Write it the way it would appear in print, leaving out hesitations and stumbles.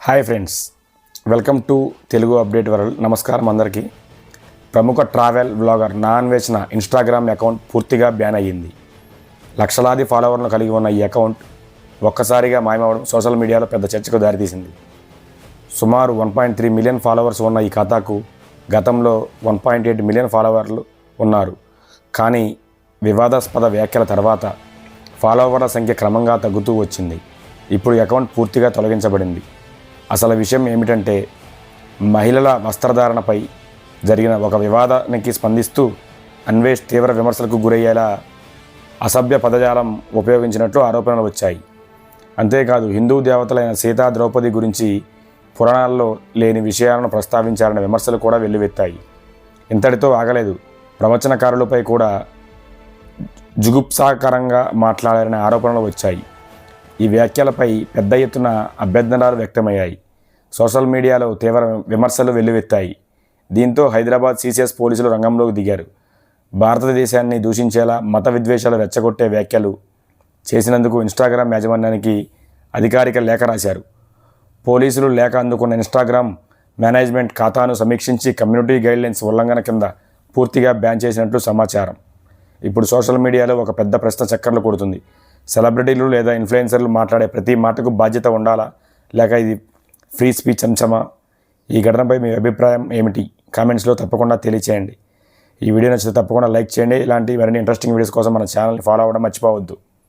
Hi friends, welcome to Telugu update world. నమస్కారం అందరికీ. ప్రముఖ ట్రావెల్ బ్లాగర్ నాన్వేసిన ఇన్స్టాగ్రామ్ అకౌంట్ పూర్తిగా బ్యాన్ అయ్యింది. లక్షలాది ఫాలోవర్లను కలిగి ఉన్న ఈ అకౌంట్ ఒక్కసారిగా మాయమవడం సోషల్ మీడియాలో పెద్ద చర్చకు దారితీసింది. సుమారు 1.3 మిలియన్ ఫాలోవర్స్ ఉన్న ఈ ఖాతాకు గతంలో 1.8 మిలియన్ ఫాలోవర్లు ఉన్నారు. కానీ వివాదాస్పద వ్యాఖ్యల తర్వాత ఫాలోవర్ల సంఖ్య క్రమంగా తగ్గుతూ వచ్చింది. ఇప్పుడు ఈ అకౌంట్ పూర్తిగా తొలగించబడింది. అసలు విషయం ఏమిటంటే, మహిళల వస్త్రధారణపై జరిగిన ఒక వివాదానికి స్పందిస్తూ అన్వేష్ తీవ్ర విమర్శలకు గురయ్యేలా అసభ్య పదజాలం ఉపయోగించినట్లు ఆరోపణలు వచ్చాయి. అంతేకాదు, హిందూ దేవతలైన సీతా, ద్రౌపది గురించి పురాణాల్లో లేని విషయాలను ప్రస్తావించాలనే విమర్శలు కూడా వెల్లువెత్తాయి. ఇంతటితో ఆగలేదు. ప్రవచనకారులపై కూడా జుగుప్సాకరంగా మాట్లాడారనే ఆరోపణలు వచ్చాయి. ఈ వ్యాఖ్యలపై పెద్ద ఎత్తున అభ్యర్థనలు వ్యక్తమయ్యాయి. సోషల్ మీడియాలో తీవ్ర విమర్శలు వెల్లువెత్తాయి. దీంతో హైదరాబాద్ సిసిఎస్ పోలీసులు రంగంలోకి దిగారు. భారతదేశాన్ని దూషించేలా మత విద్వేషాలు రెచ్చగొట్టే వ్యాఖ్యలు చేసినందుకు ఇన్స్టాగ్రామ్ యాజమాన్యానికి అధికారిక లేఖ రాశారు. పోలీసులు లేఖ అందుకున్న ఇన్స్టాగ్రామ్ మేనేజ్మెంట్ ఖాతాను సమీక్షించి కమ్యూనిటీ గైడ్లైన్స్ ఉల్లంఘన కింద పూర్తిగా బ్యాన్ చేసినట్లు సమాచారం. ఇప్పుడు సోషల్ మీడియాలో ఒక పెద్ద ప్రశ్న చక్కర్లు కొడుతుంది. సెలబ్రిటీలు లేదా ఇన్ఫ్లుయెన్సర్లు మాట్లాడే ప్రతి మాటకు బాధ్యత ఉండాలా, లేక ఇది ఫ్రీ స్పీచ్ అంశమా? ఈ ఘటనపై మీ అభిప్రాయం ఏమిటి? కామెంట్స్లో తప్పకుండా తెలియచేయండి. ఈ వీడియో నచ్చితే తప్పకుండా లైక్ చేయండి. ఇలాంటి మరిన్ని ఇంట్రెస్టింగ్ వీడియోస్ కోసం మన ఛానల్ని ఫాలో అవ్వడం మర్చిపోవద్దు.